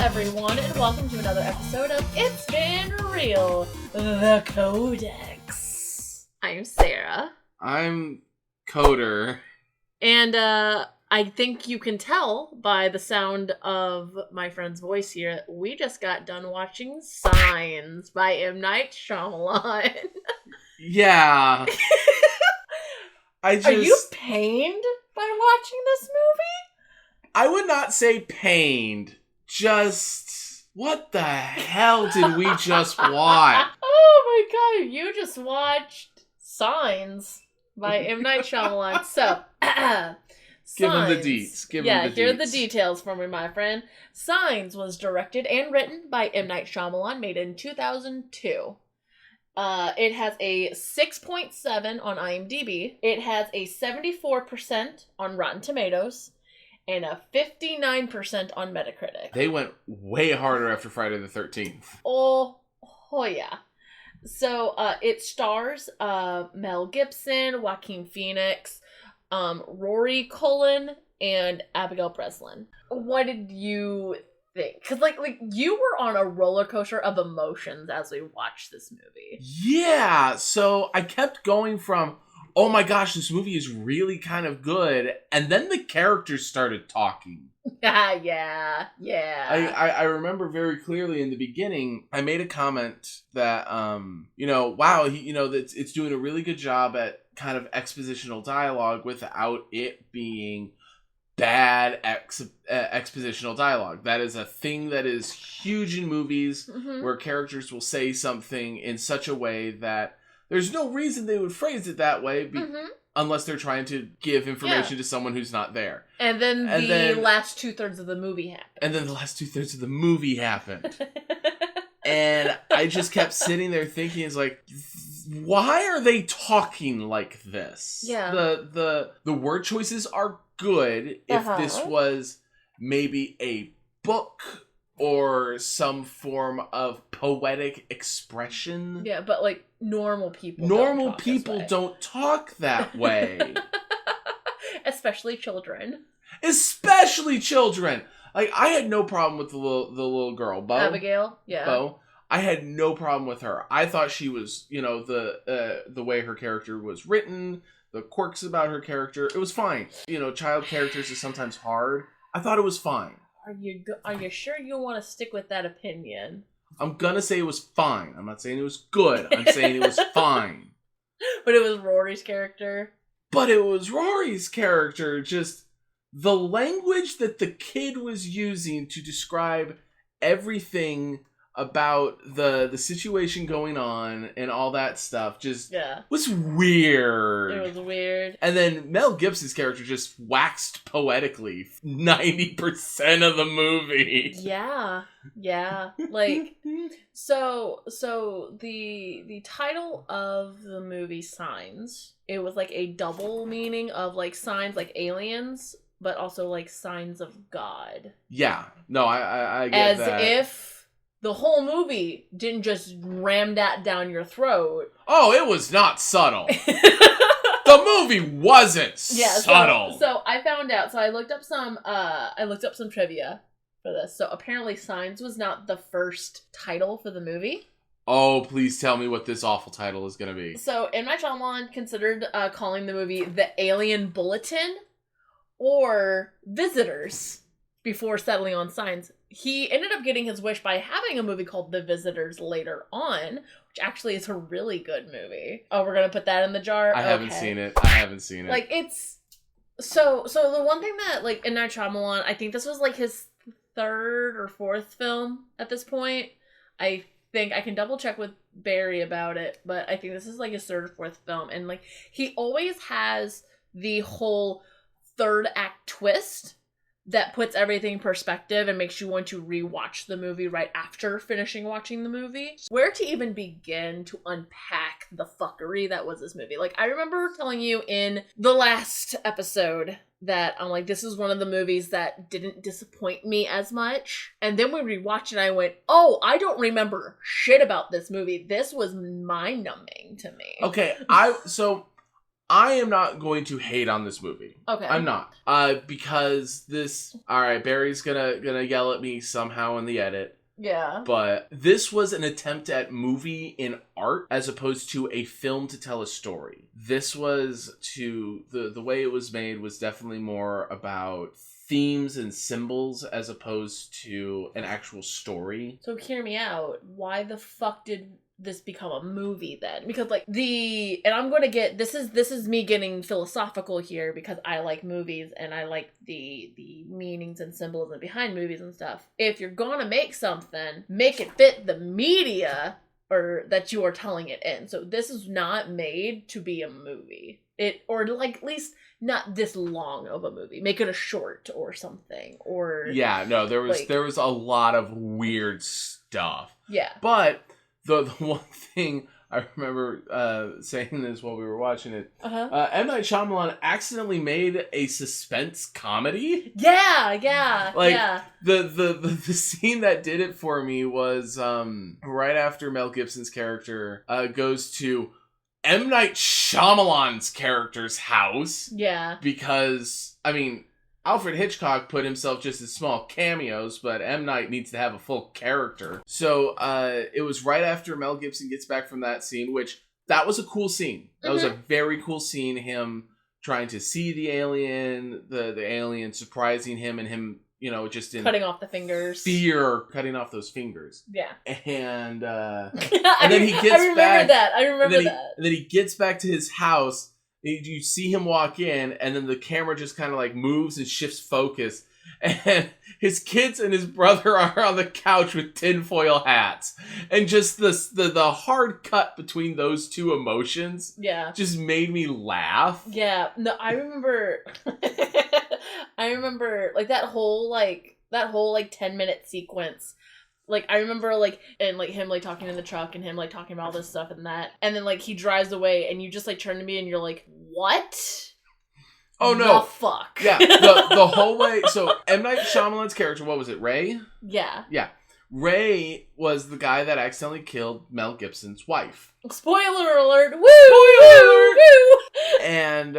everyone, and welcome to another episode of It's Been Real, the Codex. I'm Sarah. I'm Coder. And I think you can tell by the sound of my friend's voice here, we just got done watching Signs by M.Night Shyamalan. Yeah. Are you pained by watching this movie? I would not say pained. Just, what the hell did we just watch? Oh my god, you just watched Signs by M.Night Shyamalan. So, Give him the deets. Here are the details for me, my friend. Signs was directed and written by M. Night Shyamalan, made in 2002. It has a 6.7 on IMDb. It has a 74% on Rotten Tomatoes and a 59% on Metacritic. They went way harder after Friday the 13th. Oh yeah. So, it stars Mel Gibson, Joaquin Phoenix, Rory Cullen, and Abigail Breslin. What did you think? Because, like you were on a roller coaster of emotions as we watched this movie. Yeah, so I kept going from, oh my gosh, this movie is really kind of good, and then the characters started talking. Yeah. I remember very clearly in the beginning, I made a comment that, wow, it's doing a really good job at kind of expositional dialogue without it being bad expositional dialogue. That is a thing that is huge in movies, where characters will say something in such a way that there's no reason they would phrase it that way unless they're trying to give information to someone who's not there. And then the last 2/3 of the movie happened. And I just kept sitting there thinking, it's like, why are they talking like this? Yeah. The word choices are good if this was maybe a book or some form of poetic expression. Yeah, but like normal people don't talk that way. Especially children. Like, I had no problem with the little girl, Bo. Abigail, yeah. Bo. I had no problem with her. I thought she was, the way her character was written, the quirks about her character, it was fine. Child characters is sometimes hard. I thought it was fine. Are you sure you want to stick with that opinion? I'm gonna say it was fine. I'm not saying it was good. I'm saying it was fine. But it was Rory's character. Just the language that the kid was using to describe everything about the situation going on and all that stuff was weird. It was weird. And then Mel Gibson's character just waxed poetically 90% of the movie. Yeah. Like, so the title of the movie Signs, it was like a double meaning of like signs like aliens, but also like signs of God. Yeah. No, I get that. As if the whole movie didn't just ram that down your throat. Oh, it was not subtle. The movie wasn't subtle. So I found out. So I looked up some trivia for this. So apparently Signs was not the first title for the movie. Oh, please tell me what this awful title is going to be. So M.Night Shyamalan considered calling the movie The Alien Bulletin or Visitors before settling on Signs. He ended up getting his wish by having a movie called The Visitors later on, which actually is a really good movie. Oh, we're going to put that in the jar? I haven't seen it. Like, it's... So the one thing that, like, M. Night Shyamalan, I think this was, like, his third or fourth film at this point. I think I can double check with Barry about it, but I think this is, like, his third or fourth film. And, like, he always has the whole third act twist that puts everything in perspective and makes you want to rewatch the movie right after finishing watching the movie. Where to even begin to unpack the fuckery that was this movie? Like, I remember telling you in the last episode that I'm like, this is one of the movies that didn't disappoint me as much. And then we rewatched it and I went, oh, I don't remember shit about this movie. This was mind-numbing to me. Okay, I am not going to hate on this movie. Okay. I'm not. Because this... Alright, Barry's gonna yell at me somehow in the edit. Yeah. But this was an attempt at movie in art as opposed to a film to tell a story. This was the way it was made was definitely more about themes and symbols as opposed to an actual story. So hear me out. Why the fuck did this become a movie then? Because like and I'm going to get this is me getting philosophical here because I like movies and I like the meanings and symbolism behind movies and stuff. If you're going to make something, make it fit the media or that you are telling it in. So this is not made to be a movie. Or like at least not this long of a movie. Make it a short or something. Or yeah, no, there was a lot of weird stuff. Yeah. But the one thing I remember saying this while we were watching it, M.Night Shyamalan accidentally made a suspense comedy. Yeah. The scene that did it for me was right after Mel Gibson's character goes to M. Night Shyamalan's character's house. Yeah. Because, I mean, Alfred Hitchcock put himself just as small cameos, but M. Night needs to have a full character. So, it was right after Mel Gibson gets back from that scene, which, that was a cool scene. That was a very cool scene, him trying to see the alien, the alien surprising him, and him, you know, just in... cutting off the fingers. Fear, cutting off those fingers. Yeah. And then he gets I remember that. And then he gets back to his house. You see him walk in, and then the camera just kind of like moves and shifts focus. And his kids and his brother are on the couch with tinfoil hats. And just the hard cut between those two emotions just made me laugh. Yeah. No, I remember... I remember, like, that whole 10-minute sequence. Like, I remember, like, and, like, him, like, talking in the truck and him, like, talking about all this stuff and that. And then, like, he drives away and you just, like, turn to me and you're like, what? Oh, no. The fuck? Yeah, the whole way. So, M. Night Shyamalan's character, what was it, Ray? Yeah. Yeah. Ray was the guy that accidentally killed Mel Gibson's wife. Spoiler alert! Woo! Spoiler alert! Woo! And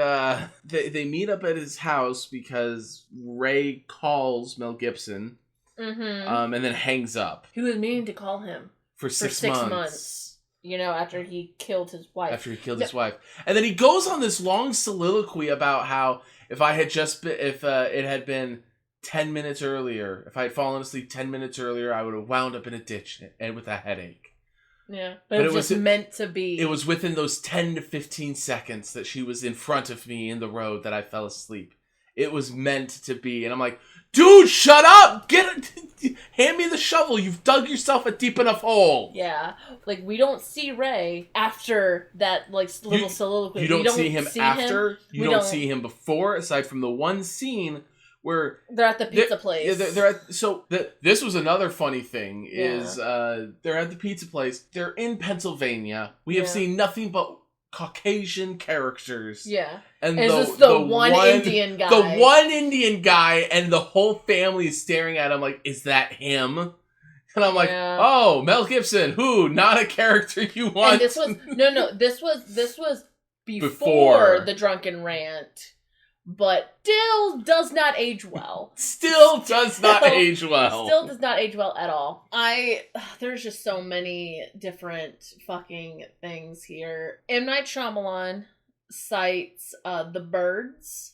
they meet up at his house because Ray calls Mel Gibson, and then hangs up. He was meaning to call him for 6 months. You know, after he killed his wife. His wife, and then he goes on this long soliloquy about how if it had been 10 minutes earlier, if I had fallen asleep 10 minutes earlier, I would have wound up in a ditch and with a headache. Yeah, but it was just meant to be. It was within those 10 to 15 seconds that she was in front of me in the road that I fell asleep. It was meant to be. And I'm like, dude, shut up! Hand me the shovel. You've dug yourself a deep enough hole. Yeah. Like, we don't see Ray after that, like, little soliloquy. You don't see him after. You don't see him before, aside from the one scene where they're at the pizza place. This was another funny thing is they're at the pizza place. They're in Pennsylvania. We have seen nothing but Caucasian characters. Yeah. And it's the one Indian guy. The one Indian guy, and the whole family is staring at him like, is that him? And I'm like, oh, Mel Gibson, who? Not a character you want. And this was before the drunken rant. But still does not age well. Still does not age well. Still does not age well at all. There's just so many different fucking things here. M. Night Shyamalan cites The Birds,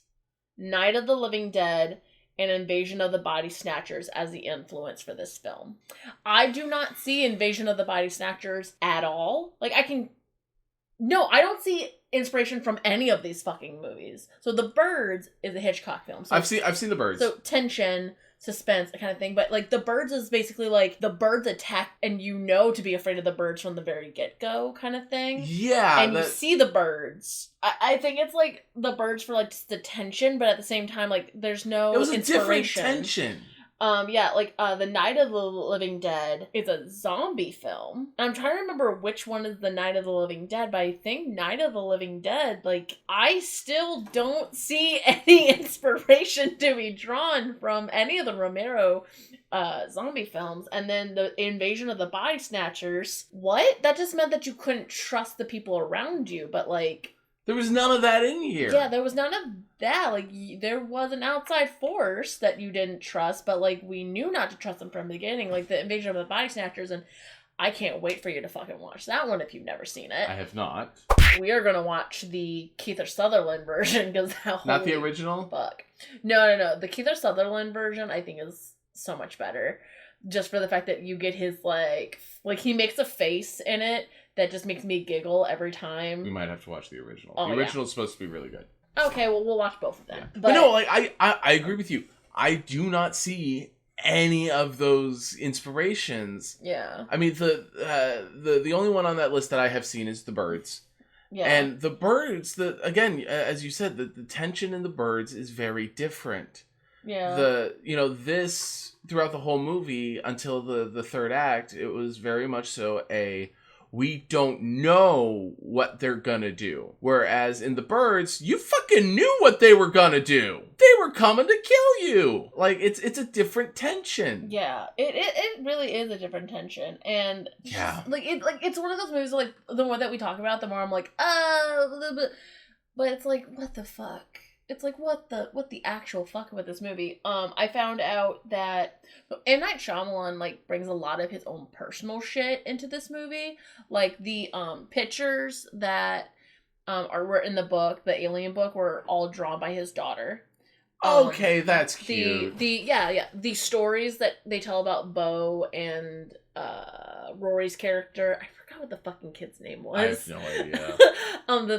Night of the Living Dead, and Invasion of the Body Snatchers as the influence for this film. I do not see Invasion of the Body Snatchers at all. Like, I don't see inspiration from any of these fucking movies. So The Birds is a Hitchcock film. So I've seen The Birds. So tension, suspense, that kind of thing. But like The Birds is basically like the birds attack and you know to be afraid of the birds from the very get-go kind of thing. Yeah. And you see the birds. I think it's like The Birds for like just the tension, but at the same time like there's no inspiration. It was a different tension. The Night of the Living Dead is a zombie film. I'm trying to remember which one is the Night of the Living Dead, but I think Night of the Living Dead, like, I still don't see any inspiration to be drawn from any of the Romero zombie films. And then the Invasion of the Body Snatchers, what? That just meant that you couldn't trust the people around you, but like... There was none of that in here. Yeah, there was none of that. Like, there was an outside force that you didn't trust, but, like, we knew not to trust them from the beginning. Like, the Invasion of the Body Snatchers, and I can't wait for you to fucking watch that one if you've never seen it. I have not. We are going to watch the Kiefer Sutherland version, because Not the original? Fuck. No. The Kiefer Sutherland version, I think, is so much better. Just for the fact that you get his, like, he makes a face in it that just makes me giggle every time. We might have to watch the original. Oh, the original is supposed to be really good. Okay, well, we'll watch both of them. Yeah. But no, like, I agree with you. I do not see any of those inspirations. Yeah. I mean, the only one on that list that I have seen is The Birds. Yeah. And The Birds, again, as you said, the tension in The Birds is very different. Yeah. This throughout the whole movie until the third act, it was very much so we don't know what they're gonna do. Whereas in The Birds, you fucking knew what they were gonna do. They were coming to kill you. Like, it's a different tension. Yeah, it really is a different tension, and yeah, it's one of those movies. Like, the more that we talk about, the more I'm like, but it's like, what the fuck? It's like, what the actual fuck with this movie? I found out that M.Night Shyamalan, like, brings a lot of his own personal shit into this movie. Like, the pictures that were in the book, the Alien book, were all drawn by his daughter. Okay, that's cute. The stories that they tell about Bo and Rory's character, I forgot what the fucking kid's name was. I have no idea.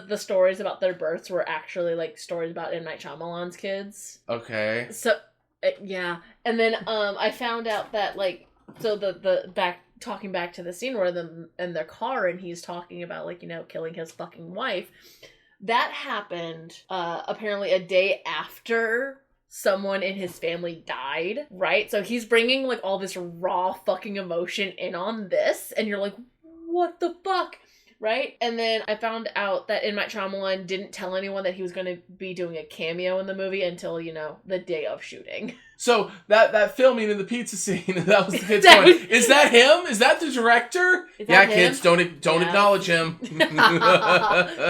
The stories about their births were actually, like, stories about M. Night Shyamalan's kids. Okay. So, yeah. And then I found out that, like, so talking back to the scene where them in their car and he's talking about, like, killing his fucking wife. That happened apparently a day after someone in his family died, right? So he's bringing, like, all this raw fucking emotion in on this, and you're like, what the fuck? Right? And then I found out that M. Night Shyamalan didn't tell anyone that he was going to be doing a cameo in the movie until, the day of shooting. So that filming in the pizza scene, that was the kid's going, is that him? Is that the director? Yeah, kids, don't acknowledge him.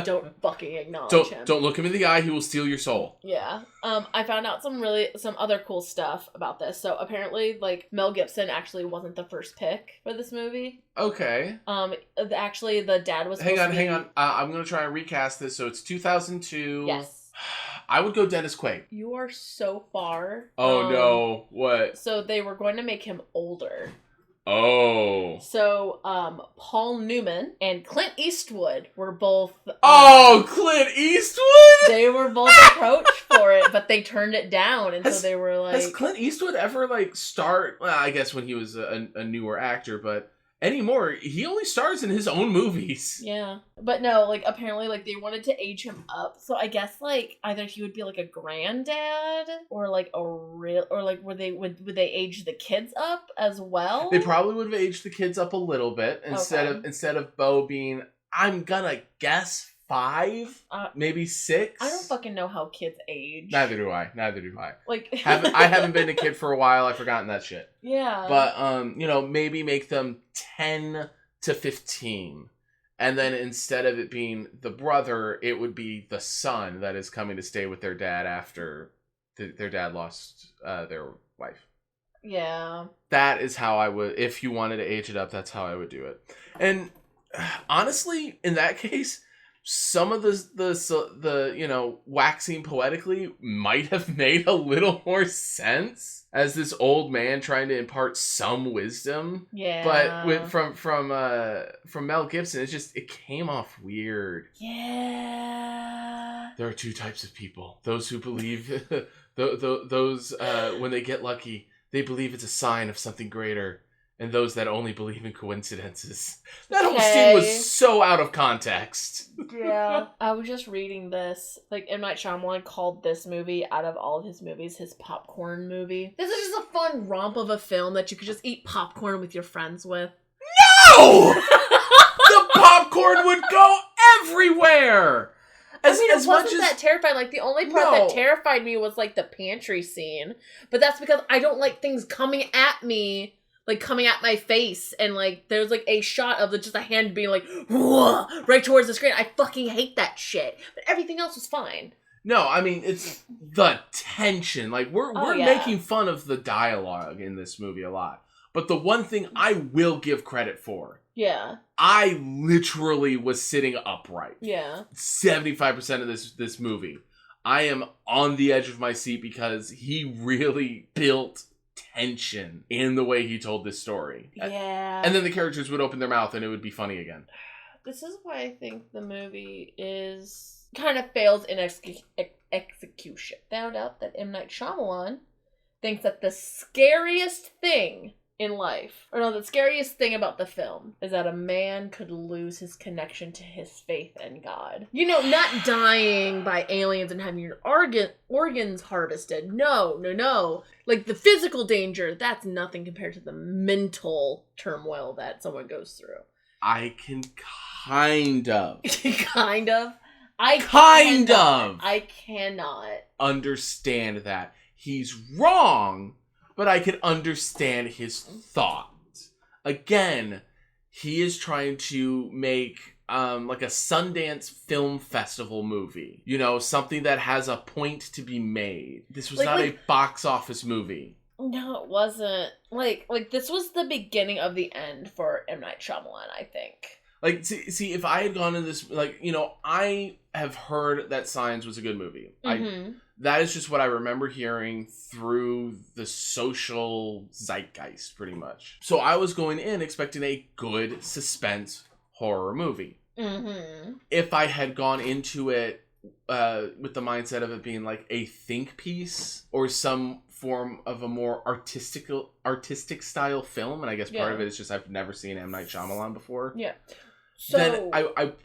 Don't fucking acknowledge him. Don't look him in the eye, he will steal your soul. Yeah. I found out some other cool stuff about this. So apparently, like, Mel Gibson actually wasn't the first pick for this movie. Okay. Actually, the dad was Hang on. I'm going to try and recast this. So it's 2002. Yes. I would go Dennis Quaid. You are so far. Oh, no. What? So they were going to make him older. Oh. So, Paul Newman and Clint Eastwood were both... Clint Eastwood?! They were both approached for it, but they turned it down, and so they were like... Has Clint Eastwood ever, like, well, I guess when he was a newer actor, but... Anymore, he only stars in his own movies. Yeah. But no, like, apparently, like, they wanted to age him up. So I guess, like, either he would be, like, a granddad or, like, would they age the kids up as well? They probably would have aged the kids up a little bit instead of Bo being, I'm gonna guess 5, maybe 6. I don't fucking know how kids age. Neither do I. Like, I haven't been a kid for a while. I've forgotten that shit. Yeah. But maybe make them 10 to 15, and then instead of it being the brother, it would be the son that is coming to stay with their dad after their dad lost their wife. Yeah. That is how I would, if you wanted to age it up, that's how I would do it. And honestly, in that case, some of the waxing poetically might have made a little more sense as this old man trying to impart some wisdom. Yeah. But from Mel Gibson, it came off weird. Yeah. There are 2 types of people: those who believe, those when they get lucky, they believe it's a sign of something greater. And those that only believe in coincidences. That whole scene was so out of context. Yeah. I was just reading this. Like, M. Night Shyamalan called this movie, out of all of his movies, his popcorn movie. This is just a fun romp of a film that you could just eat popcorn with your friends with. No! The popcorn would go everywhere! It wasn't that terrifying. Like, the only part that terrified me was, like, the pantry scene. But that's because I don't like things coming at me like coming at my face, and like there's like a shot of just a hand being like whoa, right towards the screen. I fucking hate that shit. But everything else was fine. No, I mean it's the tension. Like we're making fun of the dialogue in this movie a lot. But the one thing I will give credit for, I literally was sitting upright. 75% of this movie, I am on the edge of my seat because he really built tension in the way he told this story. And then the characters would open their mouth and it would be funny again. This is why I think the movie kind of fails in execution. Found out that M.Night Shyamalan thinks that the scariest thing in life, the scariest thing about the film is that a man could lose his connection to his faith in God. You know, not dying by aliens and having your organs harvested. No. Like, the physical danger, that's nothing compared to the mental turmoil that someone goes through. I can kind of. Kind of? I cannot understand that. He's wrong, but I can understand his thought. Again, he is trying to make like a Sundance Film Festival movie. You know, something that has a point to be made. This was not a box office movie. No, it wasn't. Like this was the beginning of the end for M. Night Shyamalan, I think. Like, see, if I had gone in this, like, you know, I have heard that Signs was a good movie. That is just what I remember hearing through the social zeitgeist, pretty much. So I was going in expecting a good suspense horror movie. If I had gone into it with the mindset of it being like a think piece or some form of a more artistic style film, and I guess part of it is just I've never seen M. Night Shyamalan before. So, then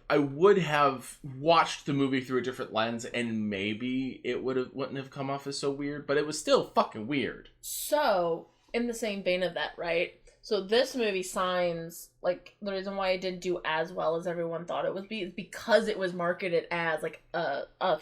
I would have watched the movie through a different lens, and maybe it wouldn't have come off as so weird, but it was still fucking weird. So, in the same vein of that, right? So this movie, Signs, like, the reason why it didn't do as well as everyone thought it would be is because it was marketed as, like, a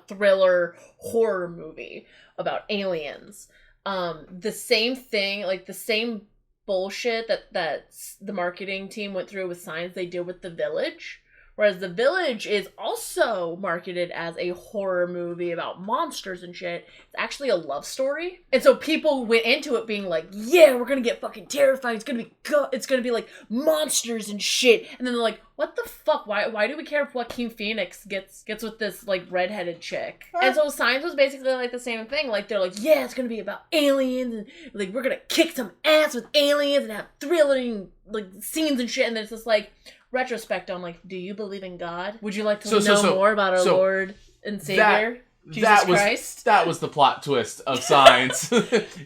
thriller horror movie about aliens. The same thing, like, the same bullshit that the marketing team went through with Signs they did with The Village, whereas The Village is also marketed as a horror movie about monsters and shit. It's actually a love story, and so people went into it being like, yeah, we're gonna get fucking terrified, it's gonna be like monsters and shit, and then they're like, what the fuck, why do we care if Joaquin Phoenix gets with this like redheaded chick? And so Signs was basically like the same thing. Like, they're like, yeah, it's gonna be about aliens, and like we're gonna kick some ass with aliens and have thrilling like scenes and shit, and then it's just like retrospect on like, do you believe in God? Would you like to know more about our Lord and Savior? Jesus Christ. That was the plot twist of Signs.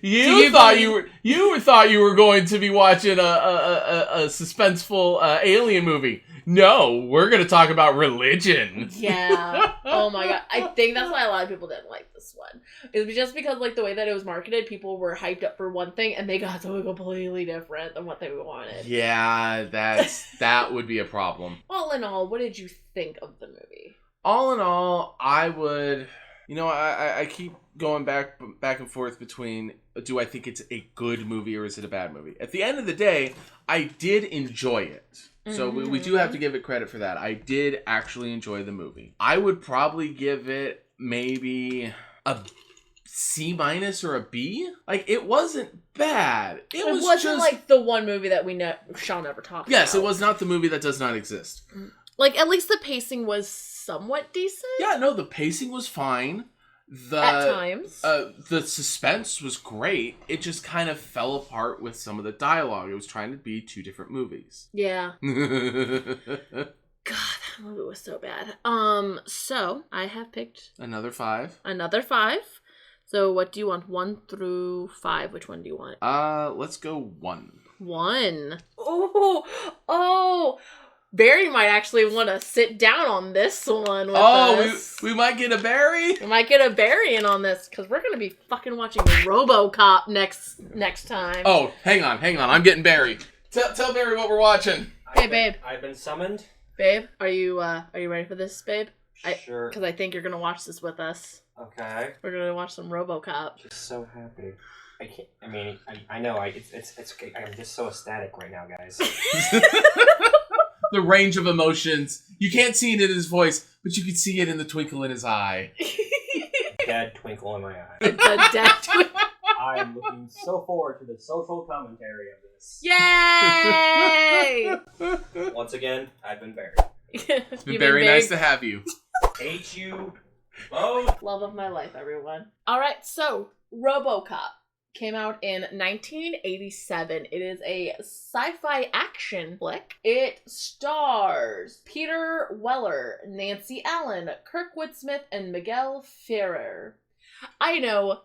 you thought you were going to be watching a suspenseful alien movie. No, we're going to talk about religion. Yeah. Oh my god. I think that's why a lot of people didn't like this one. It's just because like the way that it was marketed, people were hyped up for one thing and they got something completely different than what they wanted. Yeah, that would be a problem. All in all, what did you think of the movie? All in all, I would... You know, I keep going back and forth between, do I think it's a good movie or is it a bad movie? At the end of the day, I did enjoy it. So we do have to give it credit for that. I did actually enjoy the movie. I would probably give it maybe a C- or a B. Like, it wasn't bad. It wasn't just like the one movie that shall never talk about. Yes, it was not the movie that does not exist. Like, at least the pacing was somewhat decent. Yeah, no, the pacing was fine. At times. The suspense was great. It just kind of fell apart with some of the dialogue. It was trying to be two different movies. Yeah. God, that movie was so bad. So I have picked Another 5. So what do you want? 1 through 5. Which one do you want? Let's go 1. 1. Oh. Barry might actually want to sit down on this one with us. We might get a Barry? We might get a Barry in on this, because we're going to be fucking watching RoboCop next time. Oh, hang on. I'm getting Barry. Tell Barry what we're watching. Hey, babe. I've been summoned. Babe, are you ready for this, babe? Sure. Because I think you're going to watch this with us. Okay. We're gonna watch some RoboCop. Just so happy. I can't. I mean, I know. It's. I'm just so ecstatic right now, guys. The range of emotions. You can't see it in his voice, but you can see it in the twinkle in his eye. Dead twinkle in my eye. The dead twinkle. I am looking so forward to the social commentary of this. Yay! Once again, I've been buried. It's been very nice to have you. Hate you both. Love of my life, everyone. All right, so RoboCop came out in 1987. It is a sci-fi action flick. It stars Peter Weller, Nancy Allen, Kirkwood Smith, and Miguel Ferrer. I know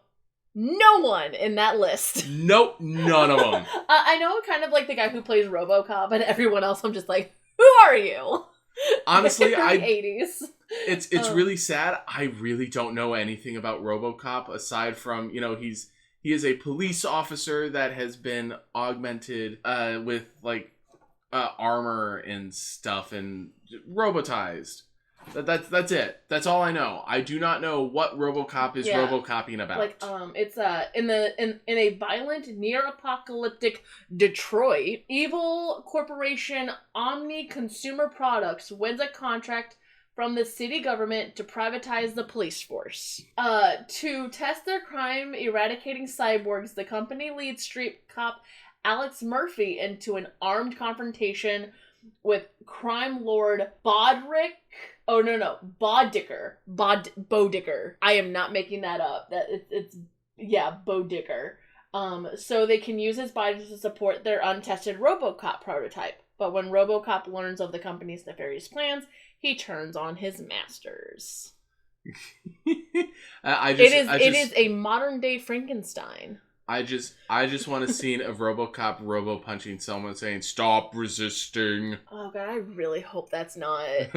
no one in that list. Nope, none of them. I know kind of like the guy who plays RoboCop, and everyone else I'm just like, who are you? Honestly, Very 80s. It's really sad. I really don't know anything about RoboCop aside from, he is a police officer that has been augmented with like armor and stuff and robotized. That's it. That's all I know. I do not know what RoboCop is RoboCoping about. Like it's in a violent near-apocalyptic Detroit, evil corporation Omni Consumer Products wins a contract from the city government to privatize the police force. To test their crime-eradicating cyborgs, the company leads street cop Alex Murphy into an armed confrontation with crime lord Bodrick. Oh, no. Bodicker. Bodicker. I am not making that up. It's Bodicker. So they can use his body to support their untested RoboCop prototype. But when RoboCop learns of the company's nefarious plans, he turns on his masters. It is a modern day Frankenstein. I just want a scene of RoboCop robo-punching someone saying, "Stop resisting." Oh god, I really hope that's not. And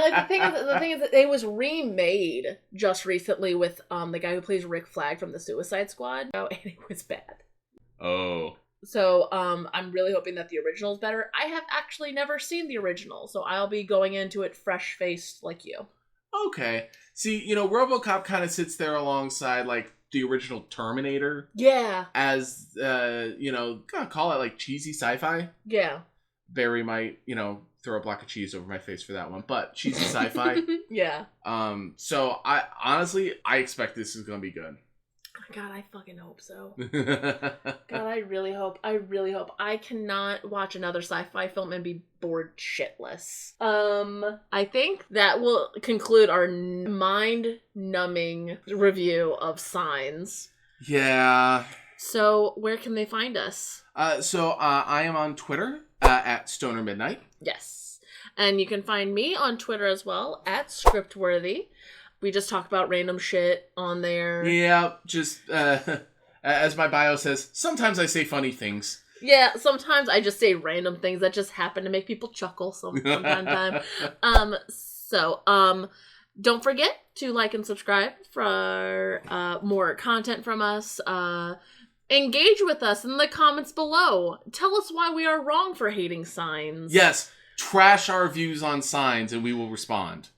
like the thing is that it was remade just recently with the guy who plays Rick Flag from the Suicide Squad. Oh, and it was bad. Oh. So I'm really hoping that the original is better. I have actually never seen the original, so I'll be going into it fresh-faced like you. Okay. See, RoboCop kind of sits there alongside like the original Terminator. Yeah. As, gonna call it like cheesy sci-fi. Yeah. Barry might, throw a block of cheese over my face for that one, but cheesy sci-fi. Yeah. So I expect this is gonna be good. God, I fucking hope so. God, I really hope. I cannot watch another sci-fi film and be bored shitless. I think that will conclude our mind-numbing review of Signs. Yeah. So, where can they find us? I am on Twitter at Stoner Midnight. Yes. And you can find me on Twitter as well, at Scriptworthy. We just talk about random shit on there. Yeah, just, as my bio says, sometimes I say funny things. Yeah, sometimes I just say random things that just happen to make people chuckle from time to time. Don't forget to like and subscribe for more content from us. Engage with us in the comments below. Tell us why we are wrong for hating Signs. Yes, trash our views on Signs and we will respond.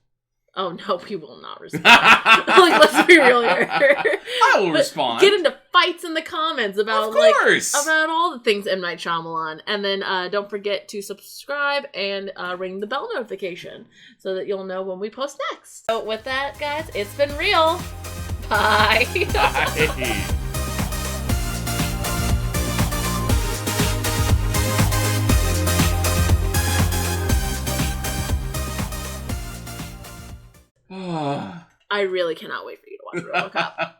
Oh, no, we will not respond. Let's be real here. I will respond. Get into fights in the comments about, of course, about all the things M. Night Shyamalan. And then don't forget to subscribe and ring the bell notification so that you'll know when we post next. So with that, guys, it's been real. Bye. Bye. I really cannot wait for you to watch RoboCop.